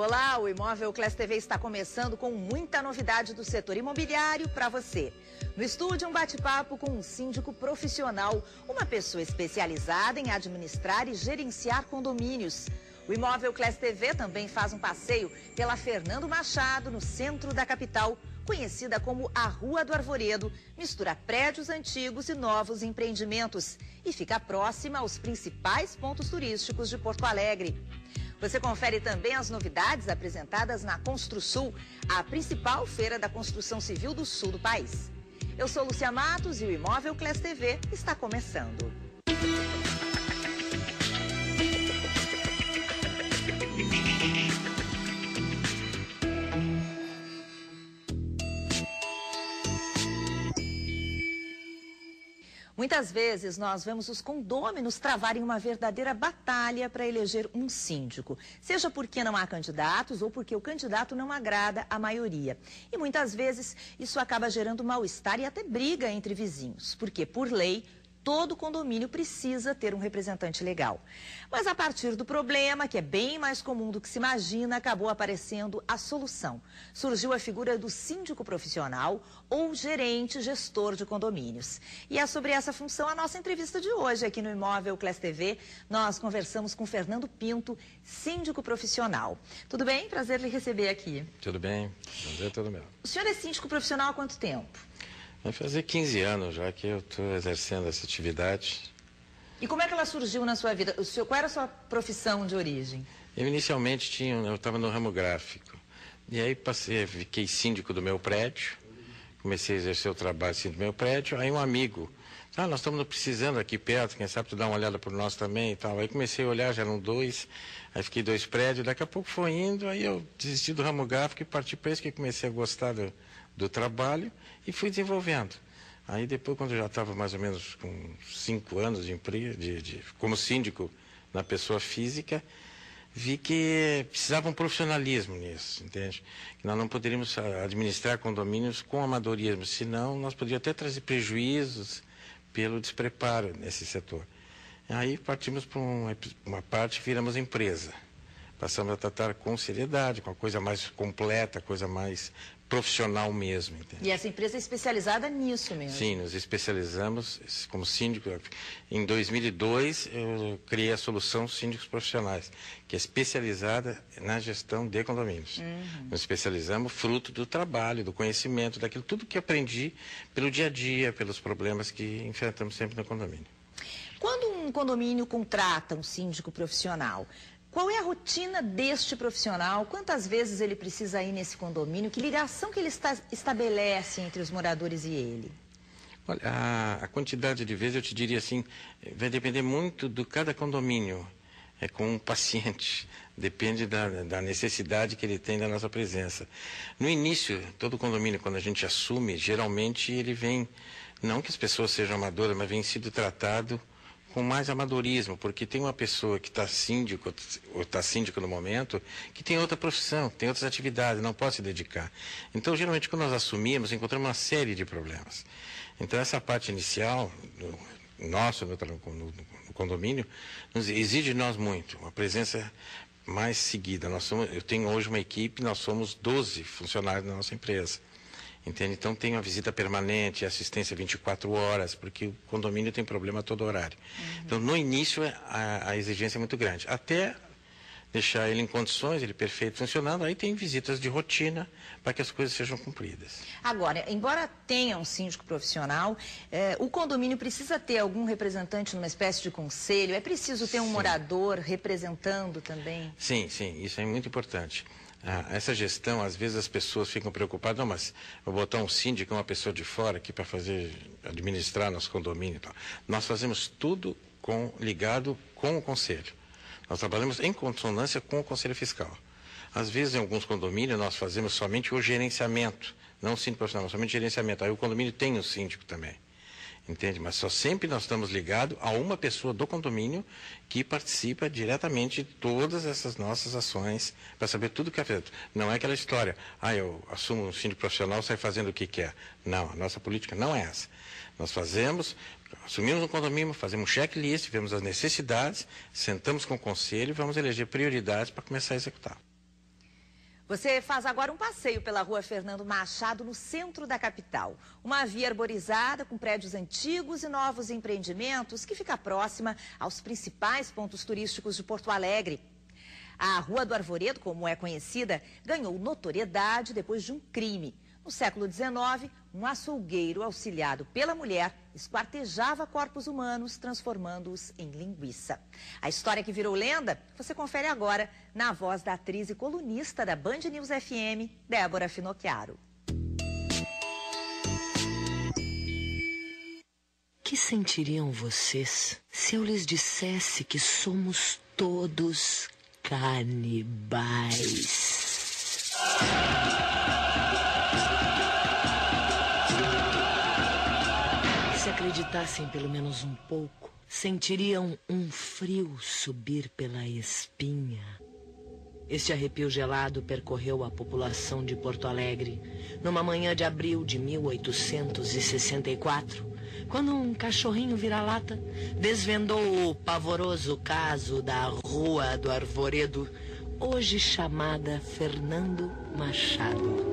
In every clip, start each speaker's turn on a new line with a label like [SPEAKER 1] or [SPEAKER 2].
[SPEAKER 1] Olá, o Imóvel Class TV está começando com muita novidade do setor imobiliário para você. No estúdio, um bate-papo com um síndico profissional, uma pessoa especializada em administrar e gerenciar condomínios. O Imóvel Class TV também faz um passeio pela Fernando Machado, no centro da capital, conhecida como a Rua do Arvoredo, mistura prédios antigos e novos empreendimentos e fica próxima aos principais pontos turísticos de Porto Alegre. Você confere também as novidades apresentadas na Construsul, a principal feira da construção civil do sul do país. Eu sou Lúcia Matos e o Imóvel Class TV está começando. Muitas vezes nós vemos os condôminos travarem uma verdadeira batalha para eleger um síndico, seja porque não há candidatos ou porque o candidato não agrada a maioria. E muitas vezes isso acaba gerando mal-estar e até briga entre vizinhos, porque por lei todo condomínio precisa ter um representante legal. Mas a partir do problema, que é bem mais comum do que se imagina, acabou aparecendo a solução. Surgiu a figura do síndico profissional ou gerente gestor de condomínios. E é sobre essa função a nossa entrevista de hoje aqui no Imóvel Class TV. Nós conversamos com Fernando Pinto, síndico profissional. Tudo bem? Prazer lhe receber aqui.
[SPEAKER 2] Tudo bem. Prazer, tudo meu.
[SPEAKER 1] O senhor é síndico profissional há quanto tempo?
[SPEAKER 2] Vai fazer 15 anos já que eu estou exercendo essa atividade.
[SPEAKER 1] E como é que ela surgiu na sua vida? Qual era a sua profissão de origem?
[SPEAKER 2] Eu inicialmente eu estava no ramo gráfico. E aí fiquei síndico do meu prédio. Comecei a exercer o trabalho assim do meu prédio. Aí um amigo, nós estamos precisando aqui perto, quem sabe tu dá uma olhada por nós também e tal. Aí comecei a olhar, já eram 2, aí fiquei 2 prédios, daqui a pouco foi indo, aí eu desisti do ramo gráfico e parti para isso, que comecei a gostar do trabalho e fui desenvolvendo. Aí depois, quando eu já estava mais ou menos com 5 anos de emprego, como síndico na pessoa física, vi que precisava um profissionalismo nisso, entende? Que nós não poderíamos administrar condomínios com amadorismo, senão nós poderíamos até trazer prejuízos pelo despreparo nesse setor. Aí partimos para uma parte e viramos empresa. Passamos a tratar com seriedade, com a coisa mais completa, a coisa mais profissional mesmo. Entende?
[SPEAKER 1] E essa empresa é especializada nisso mesmo?
[SPEAKER 2] Sim, nos especializamos como síndico. Em 2002, eu criei a solução Síndicos Profissionais, que é especializada na gestão de condomínios. Nos especializamos fruto do trabalho, do conhecimento, daquilo tudo que aprendi pelo dia a dia, pelos problemas que enfrentamos sempre no condomínio.
[SPEAKER 1] Quando um condomínio contrata um síndico profissional, qual é a rotina deste profissional? Quantas vezes ele precisa ir nesse condomínio? Que ligação que ele estabelece entre os moradores e ele?
[SPEAKER 2] Olha, a quantidade de vezes, eu te diria assim, vai depender muito de cada condomínio. É com um paciente, depende da necessidade que ele tem da nossa presença. No início, todo condomínio, quando a gente assume, geralmente ele vem, não que as pessoas sejam amadoras, mas vem sido tratado com mais amadorismo, porque tem uma pessoa que está síndico, ou está síndico no momento, que tem outra profissão, tem outras atividades, não pode se dedicar. Então, geralmente, quando nós assumimos, encontramos uma série de problemas. Então, essa parte inicial, no condomínio, exige de nós muito, uma presença mais seguida. Eu tenho hoje uma equipe, nós somos 12 funcionários da nossa empresa. Entende? Então tem uma visita permanente, assistência 24 horas, porque o condomínio tem problema a todo horário. Então no início a exigência é muito grande. Até deixar ele em condições, ele perfeito funcionando, aí tem visitas de rotina para que as coisas sejam cumpridas.
[SPEAKER 1] Agora, embora tenha um síndico profissional, o condomínio precisa ter algum representante numa espécie de conselho? É preciso ter um morador representando também?
[SPEAKER 2] Sim, isso é muito importante. Essa gestão, às vezes as pessoas ficam preocupadas, não, mas vou botar um síndico, uma pessoa de fora aqui para administrar nosso condomínio e tal. Nós fazemos tudo ligado com o conselho. Nós trabalhamos em consonância com o conselho fiscal. Às vezes, em alguns condomínios, nós fazemos somente o gerenciamento, não o síndico profissional, somente o gerenciamento. Aí o condomínio tem um síndico também. Entende? Mas só sempre nós estamos ligados a uma pessoa do condomínio que participa diretamente de todas essas nossas ações para saber tudo o que é feito. Não é aquela história, eu assumo um síndico profissional, sai fazendo o que quer. Não, a nossa política não é essa. Nós assumimos um condomínio, fazemos um checklist, vemos as necessidades, sentamos com o conselho e vamos eleger prioridades para começar a executar.
[SPEAKER 1] Você faz agora um passeio pela rua Fernando Machado, no centro da capital. Uma via arborizada com prédios antigos e novos empreendimentos que fica próxima aos principais pontos turísticos de Porto Alegre. A Rua do Arvoredo, como é conhecida, ganhou notoriedade depois de um crime. No século XIX, um açougueiro auxiliado pela mulher esquartejava corpos humanos, transformando-os em linguiça. A história que virou lenda, você confere agora na voz da atriz e colunista da Band News FM, Débora Finocchiaro.
[SPEAKER 3] Que sentiriam vocês se eu lhes dissesse que somos todos canibais? Se acreditassem pelo menos um pouco, sentiriam um frio subir pela espinha. Este arrepio gelado percorreu a população de Porto Alegre numa manhã de abril de 1864, quando um cachorrinho vira-lata desvendou o pavoroso caso da Rua do Arvoredo, hoje chamada Fernando Machado.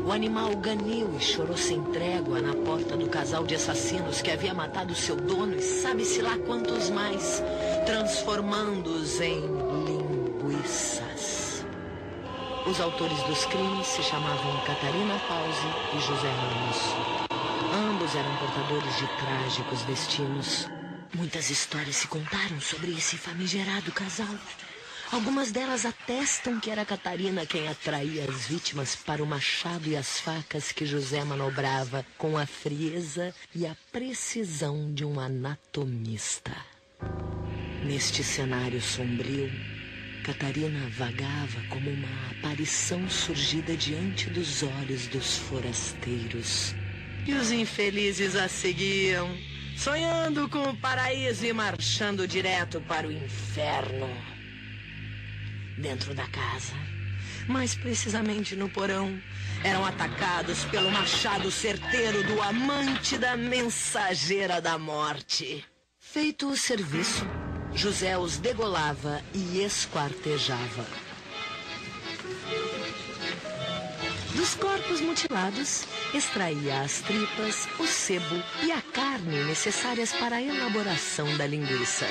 [SPEAKER 3] O animal ganiu e chorou sem trégua na porta do casal de assassinos que havia matado seu dono e sabe-se lá quantos mais, transformando-os em linguiças. Os autores dos crimes se chamavam Catarina Pause e José Ramos. Ambos eram portadores de trágicos destinos. Muitas histórias se contaram sobre esse famigerado casal. Algumas delas atestam que era Catarina quem atraía as vítimas para o machado e as facas que José manobrava com a frieza e a precisão de um anatomista. Neste cenário sombrio, Catarina vagava como uma aparição surgida diante dos olhos dos forasteiros. E os infelizes a seguiam, sonhando com o paraíso e marchando direto para o inferno. Dentro da casa, mais precisamente no porão, eram atacados pelo machado certeiro do amante da mensageira da morte. Feito o serviço, José os degolava e esquartejava. Dos corpos mutilados, extraía as tripas, o sebo e a carne necessárias para a elaboração da linguiça.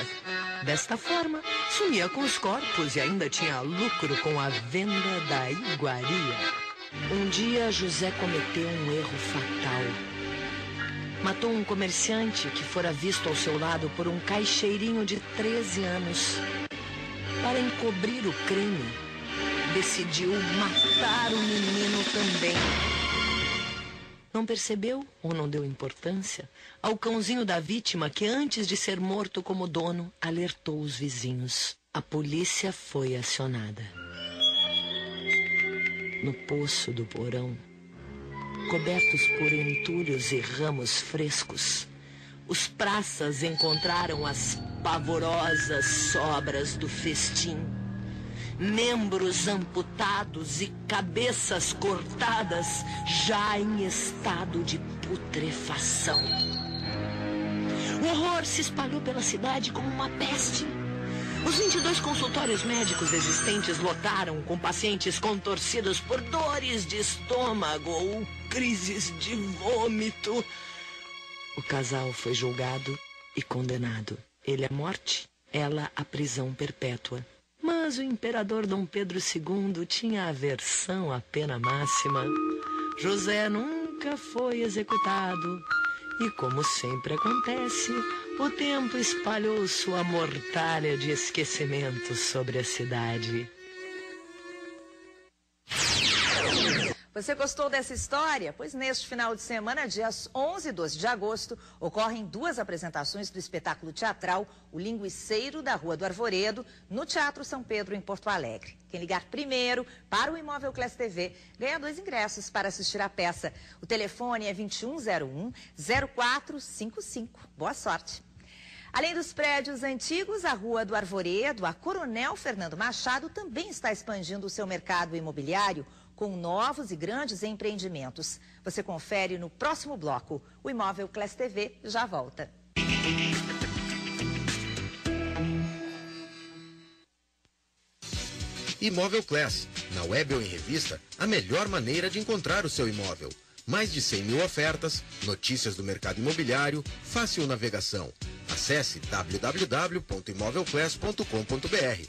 [SPEAKER 3] Desta forma, sumia com os corpos e ainda tinha lucro com a venda da iguaria. Um dia, José cometeu um erro fatal. Matou um comerciante que fora visto ao seu lado por um caixeirinho de 13 anos. Para encobrir o crime, decidiu matar o menino também. Não percebeu ou não deu importância ao cãozinho da vítima que, antes de ser morto como dono, alertou os vizinhos. A polícia foi acionada. No poço do porão, cobertos por entulhos e ramos frescos, os praças encontraram as pavorosas sobras do festim. Membros amputados e cabeças cortadas, já em estado de putrefação. O horror se espalhou pela cidade como uma peste. Os 22 consultórios médicos existentes lotaram com pacientes contorcidos por dores de estômago ou crises de vômito. O casal foi julgado e condenado. Ele à morte, ela à prisão perpétua. Mas o imperador Dom Pedro II tinha aversão à pena máxima. José nunca foi executado. E, como sempre acontece, o tempo espalhou sua mortalha de esquecimento sobre a cidade.
[SPEAKER 1] Você gostou dessa história? Pois neste final de semana, dias 11 e 12 de agosto, ocorrem 2 apresentações do espetáculo teatral O Linguiceiro da Rua do Arvoredo, no Teatro São Pedro, em Porto Alegre. Quem ligar primeiro para o Imóvel Class TV ganha 2 ingressos para assistir à peça. O telefone é 2101-0455. Boa sorte! Além dos prédios antigos, a Rua do Arvoredo, a Coronel Fernando Machado, também está expandindo o seu mercado imobiliário com novos e grandes empreendimentos. Você confere no próximo bloco. O Imóvel Class TV já volta.
[SPEAKER 4] Imóvel Class, Na web ou em revista, a melhor maneira de encontrar o seu imóvel. Mais de 100 mil ofertas, notícias do mercado imobiliário, fácil navegação. Acesse www.imovelclass.com.br.